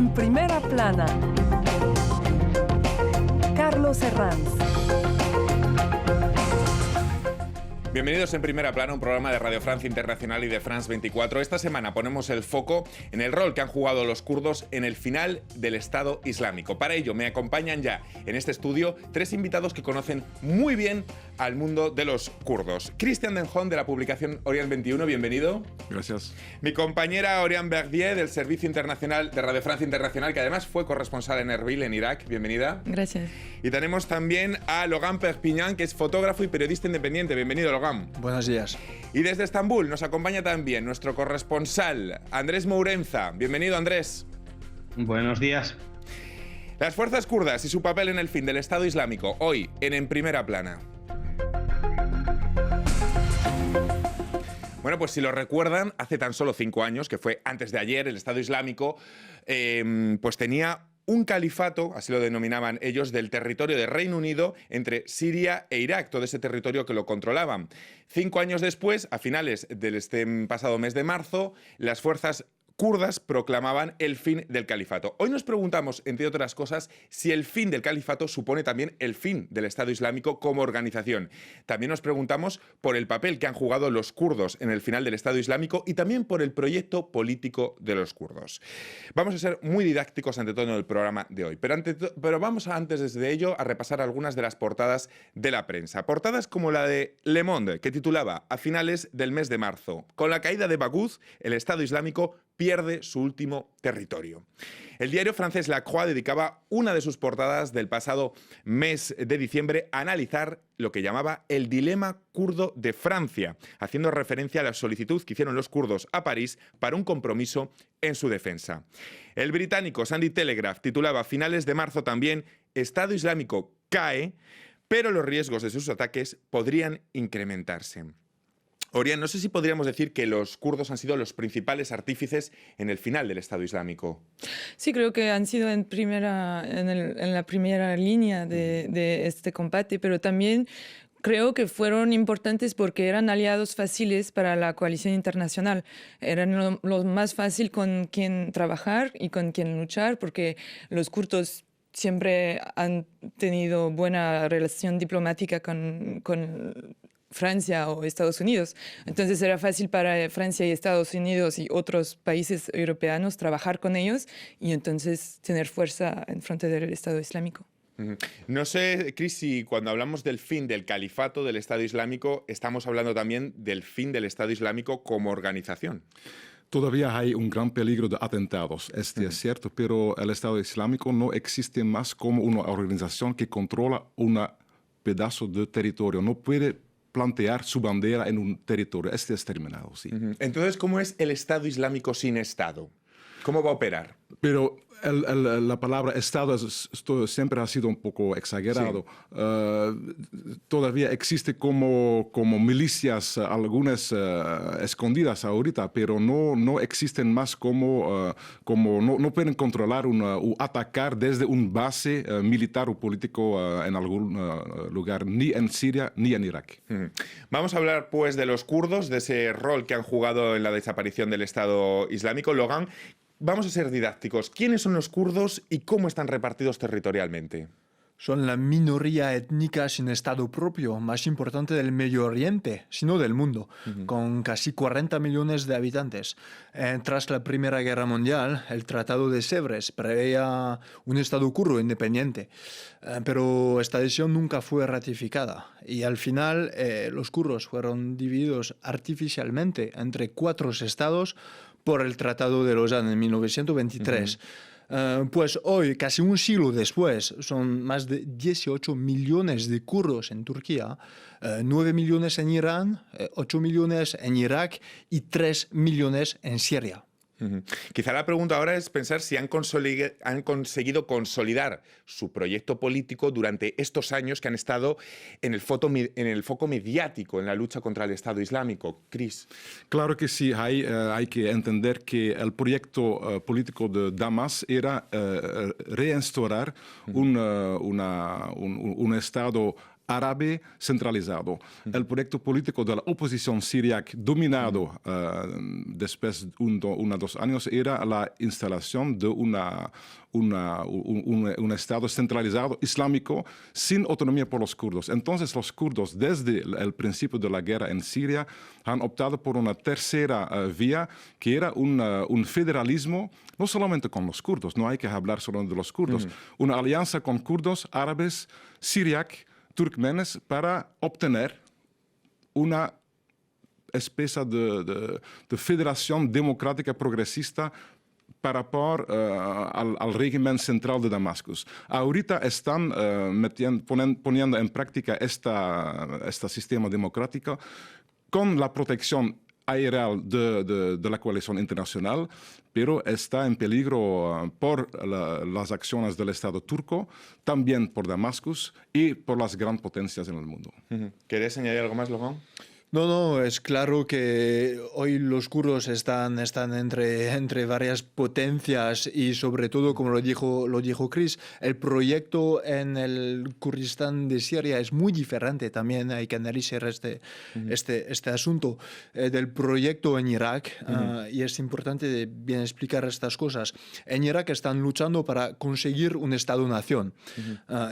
En primera plana, Carlos Herranz. Bienvenidos en Primera Plana, un programa de Radio Francia Internacional y de France 24. Esta semana ponemos el foco en el rol que han jugado los kurdos en el final del Estado Islámico. Para ello me acompañan ya en este estudio tres invitados que conocen muy bien al mundo de los kurdos. Christian Denjon, de la publicación Orient 21, bienvenido. Gracias. Mi compañera Oriane Verdier, del Servicio Internacional de Radio Francia Internacional, que además fue corresponsal en Erbil, en Irak. Bienvenida. Gracias. Y tenemos también a Logan Perpignan, que es fotógrafo y periodista independiente. Bienvenido, Logan. Buenos días. Y desde Estambul nos acompaña también nuestro corresponsal, Andrés Mourenza. Bienvenido, Andrés. Buenos días. Las fuerzas kurdas y su papel en el fin del Estado Islámico, hoy en Primera Plana. Bueno, pues si lo recuerdan, hace tan solo 5 años, que fue antes de ayer, el Estado Islámico pues tenía un califato, así lo denominaban ellos, del territorio de Reino Unido entre Siria e Irak, todo ese territorio que lo controlaban. 5 años después, a finales del pasado mes de marzo, las fuerzas kurdas proclamaban el fin del califato. Hoy nos preguntamos, entre otras cosas, si el fin del califato supone también el fin del Estado Islámico como organización. También nos preguntamos por el papel que han jugado los kurdos en el final del Estado Islámico y también por el proyecto político de los kurdos. Vamos a ser muy didácticos ante todo en el programa de hoy, pero vamos antes de ello a repasar algunas de las portadas de la prensa. Portadas como la de Le Monde, que titulaba a finales del mes de marzo: con la caída de Baghouz, el Estado Islámico pierde su último territorio. El diario francés La Croix dedicaba una de sus portadas del pasado mes de diciembre a analizar lo que llamaba el dilema kurdo de Francia, haciendo referencia a la solicitud que hicieron los kurdos a París para un compromiso en su defensa. El británico Sunday Telegraph titulaba a finales de marzo también: Estado Islámico cae, pero los riesgos de sus ataques podrían incrementarse. Orián, no sé si podríamos decir que los kurdos han sido los principales artífices en el final del Estado Islámico. Sí, creo que han sido en la primera línea de este combate, pero también creo que fueron importantes porque eran aliados fáciles para la coalición internacional. Eran lo más fácil con quien trabajar y con quien luchar, porque los kurdos siempre han tenido buena relación diplomática con Francia o Estados Unidos. Entonces era fácil para Francia y Estados Unidos y otros países europeos trabajar con ellos y entonces tener fuerza en frente del Estado Islámico. No sé, Chris, si cuando hablamos del fin del califato del Estado Islámico estamos hablando también del fin del Estado Islámico como organización. Todavía hay un gran peligro de atentados, es cierto, pero el Estado Islámico no existe más como una organización que controla un pedazo de territorio. No puede plantear su bandera en un territorio. Este es terminado, sí. Entonces, ¿cómo es el Estado Islámico sin Estado? ¿Cómo va a operar? Pero la palabra Estado esto siempre ha sido un poco exagerado. Sí. Todavía existe como milicias, algunas escondidas ahorita, pero no existen más como no pueden controlar o atacar desde un base militar o político en algún lugar, ni en Siria ni en Irak. Vamos a hablar pues de los kurdos, de ese rol que han jugado en la desaparición del Estado Islámico. Logan, vamos a ser didácticos. ¿Quiénes son los kurdos y cómo están repartidos territorialmente? Son la minoría étnica sin Estado propio más importante del Medio Oriente, sino del mundo, con casi 40 millones de habitantes. Tras la Primera Guerra Mundial, el Tratado de Sèvres preveía un Estado kurdo independiente, pero esta decisión nunca fue ratificada. Y al final, los kurdos fueron divididos artificialmente entre 4 estados por el Tratado de Lausanne en 1923. Pues hoy, casi un siglo después, son más de 18 millones de kurdos en Turquía, 9 millones en Irán, 8 millones en Irak y 3 millones en Siria. Quizá la pregunta ahora es pensar si han conseguido consolidar su proyecto político durante estos años que han estado en el foco mediático en la lucha contra el Estado Islámico. Chris. Claro que sí, hay que entender que el proyecto político de Damas era reinstaurar un Estado árabe centralizado. El proyecto político de la oposición siria dominado después de 1 o 2 años era la instalación de un Estado centralizado islámico sin autonomía por los kurdos. Entonces los kurdos desde el principio de la guerra en Siria han optado por una tercera vía que era un federalismo, no solamente con los kurdos, no hay que hablar solo de los kurdos, una alianza con kurdos, árabes, siriac, turkmenes para obtener una especie de federación democrática progresista para al régimen central de Damasco. Ahorita están poniendo en práctica este sistema democrático con la protección aérea de la coalición internacional, pero está en peligro por las acciones del Estado turco, también por Damasco y por las grandes potencias en el mundo. ¿Querés añadir algo más, Logan? No, es claro que hoy los kurdos están entre varias potencias y sobre todo, como lo dijo Chris, el proyecto en el Kurdistán de Siria es muy diferente. También hay que analizar este asunto del proyecto en Irak y es importante bien explicar estas cosas. En Irak están luchando para conseguir un Estado-nación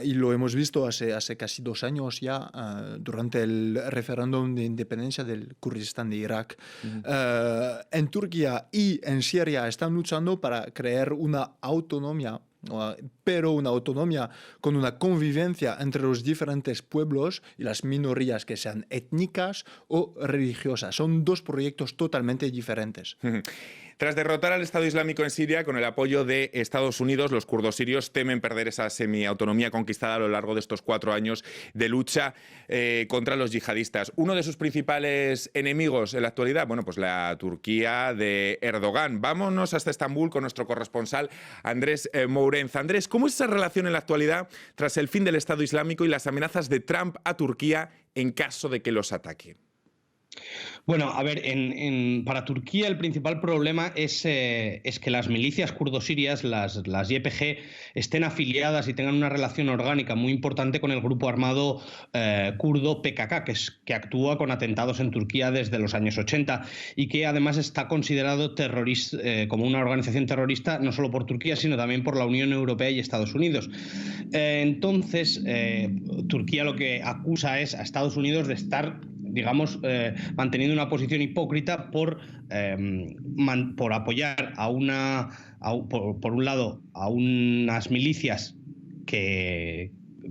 y lo hemos visto hace casi 2 años ya durante el referéndum de independencia del Kurdistán de Irak. En Turquía y en Siria están luchando para crear una autonomía, pero una autonomía con una convivencia entre los diferentes pueblos y las minorías que sean étnicas o religiosas. Son 2 proyectos totalmente diferentes. Tras derrotar al Estado Islámico en Siria, con el apoyo de Estados Unidos, los kurdos sirios temen perder esa semiautonomía conquistada a lo largo de estos 4 años de lucha contra los yihadistas. Uno de sus principales enemigos en la actualidad, bueno, pues la Turquía de Erdogan. Vámonos hasta Estambul con nuestro corresponsal Andrés Mourenza. Andrés, ¿cómo es esa relación en la actualidad tras el fin del Estado Islámico y las amenazas de Trump a Turquía en caso de que los ataque? Bueno, a ver, para Turquía el principal problema es que las milicias kurdo-sirias, las YPG, estén afiliadas y tengan una relación orgánica muy importante con el grupo armado kurdo PKK, que actúa con atentados en Turquía desde los años 80 y que además está considerado como una organización terrorista no solo por Turquía, sino también por la Unión Europea y Estados Unidos. Entonces, Turquía lo que acusa es a Estados Unidos de estar, digamos, manteniendo una posición hipócrita por apoyar por un lado a unas milicias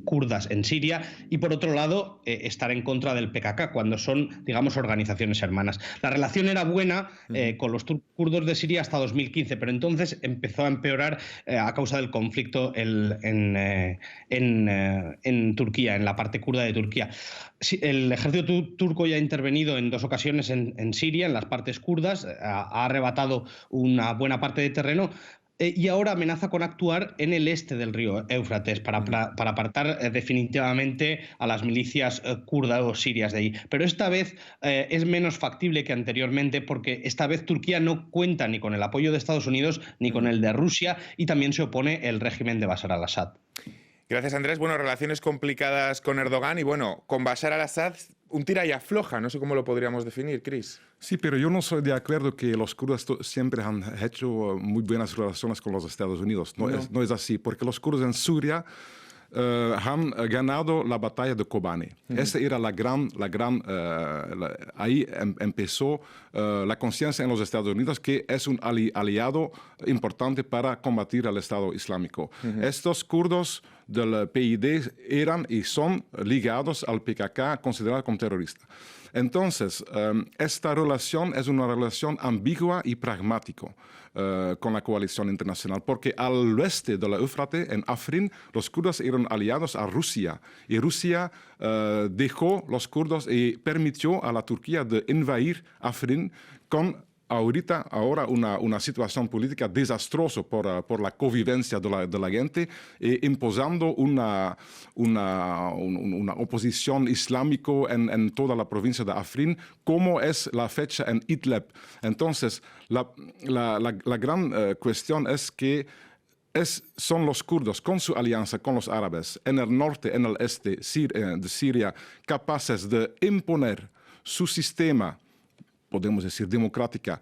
kurdas en Siria y por otro lado estar en contra del PKK cuando son, digamos, organizaciones hermanas. La relación era buena con los kurdos de Siria hasta 2015, pero entonces empezó a empeorar a causa del conflicto en Turquía, en la parte kurda de Turquía. El ejército turco ya ha intervenido en 2 ocasiones en Siria, en las partes kurdas, ha arrebatado una buena parte de terreno, y ahora amenaza con actuar en el este del río Éufrates para apartar definitivamente a las milicias kurdas o sirias de ahí. Pero esta vez es menos factible que anteriormente porque esta vez Turquía no cuenta ni con el apoyo de Estados Unidos ni con el de Rusia y también se opone el régimen de Bashar al-Assad. Gracias, Andrés. Bueno, relaciones complicadas con Erdogan y, bueno, con Bashar al-Assad, un tira y afloja. No sé cómo lo podríamos definir, Chris. Sí, pero yo no soy de acuerdo que los kurdos siempre han hecho muy buenas relaciones con los Estados Unidos. No es así, porque los kurdos en Siria han ganado la batalla de Kobani. Esa era ahí empezó la conciencia en los Estados Unidos que es un aliado importante para combatir al Estado Islámico. Estos kurdos del PYD eran y son ligados al PKK, considerado como terrorista. Entonces, esta relación es una relación ambigua y pragmática con la coalición internacional, porque al oeste de la Éufrates, en Afrin, los kurdos eran aliados a Rusia, y Rusia dejó los kurdos y permitió a la Turquía de invadir Afrin con ahora una situación política desastrosa por la convivencia de la gente, imposando una oposición islámica en toda la provincia de Afrin, como es la fecha en Idlib. Entonces, la gran cuestión es que son los kurdos, con su alianza con los árabes, en el norte, en el este de Siria, capaces de imponer su sistema, podemos decir, democrática,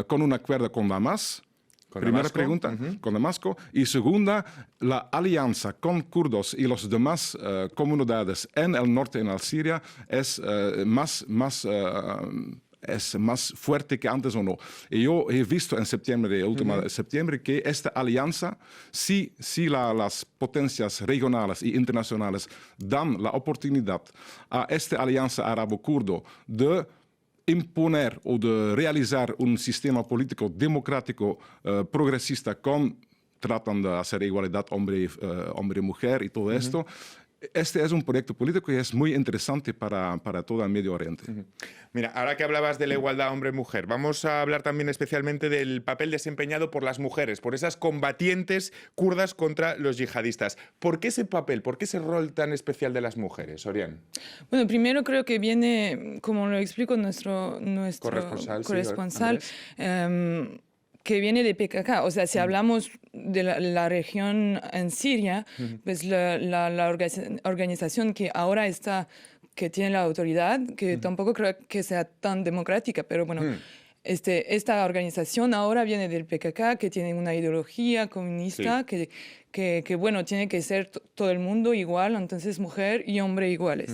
con un acuerdo con Damasco. Primera pregunta, con Damasco. Y segunda, la alianza con kurdos y las demás comunidades en el norte, en el Siria, es más fuerte que antes o no. Y yo he visto en septiembre, último de septiembre, que esta alianza, si las potencias regionales y internacionales dan la oportunidad a esta alianza arabo-kurdo de imponer o de realizar un sistema político democrático progresista tratan de hacer igualdad hombre y mujer y todo esto. Este es un proyecto político y es muy interesante para todo el Medio Oriente. Mira, ahora que hablabas de la igualdad hombre-mujer, vamos a hablar también especialmente del papel desempeñado por las mujeres, por esas combatientes kurdas contra los yihadistas. ¿Por qué ese papel, por qué ese rol tan especial de las mujeres, Orián? Bueno, primero creo que viene, como lo explico nuestro corresponsal, que viene de PKK. O sea, si hablamos de la región en Siria, pues la organización que ahora que tiene la autoridad, que tampoco creo que sea tan democrática, pero bueno, esta organización ahora viene del PKK, que tiene una ideología comunista, que bueno, tiene que ser todo el mundo igual, entonces mujer y hombre iguales.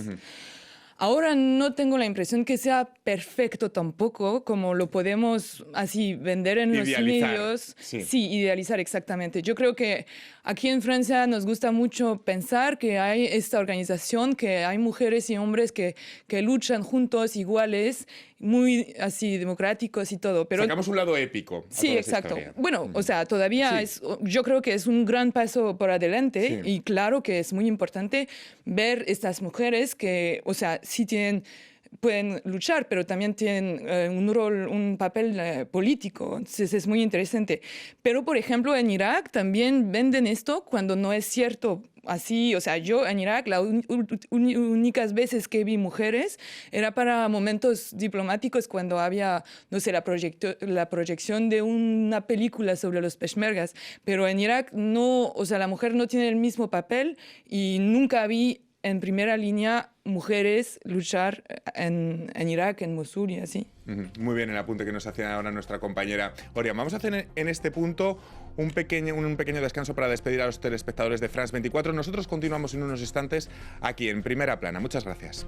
Ahora no tengo la impresión que sea perfecto tampoco, como lo podemos así vender en los medios. Sí, idealizar exactamente. Yo creo que aquí en Francia nos gusta mucho pensar que hay esta organización, que hay mujeres y hombres que luchan juntos, iguales, muy así democráticos y todo. Pero sacamos un lado épico. Sí, exacto. Bueno, o sea, todavía yo creo que es un gran paso por adelante y claro que es muy importante ver estas mujeres que, o sea, sí pueden luchar, pero también tienen un papel político. Entonces es muy interesante. Pero, por ejemplo, en Irak también venden esto cuando no es cierto. Así, o sea, yo en Irak las únicas veces que vi mujeres era para momentos diplomáticos cuando había, no sé, la proyección de una película sobre los peshmergas. Pero en Irak no, o sea, la mujer no tiene el mismo papel y nunca vi en primera línea mujeres luchar en Irak, en Mosul y así. Muy bien el apunte que nos hace ahora nuestra compañera Orián. Vamos a hacer en este punto un pequeño descanso para despedir a los telespectadores de France 24. Nosotros continuamos en unos instantes aquí en Primera Plana. Muchas gracias.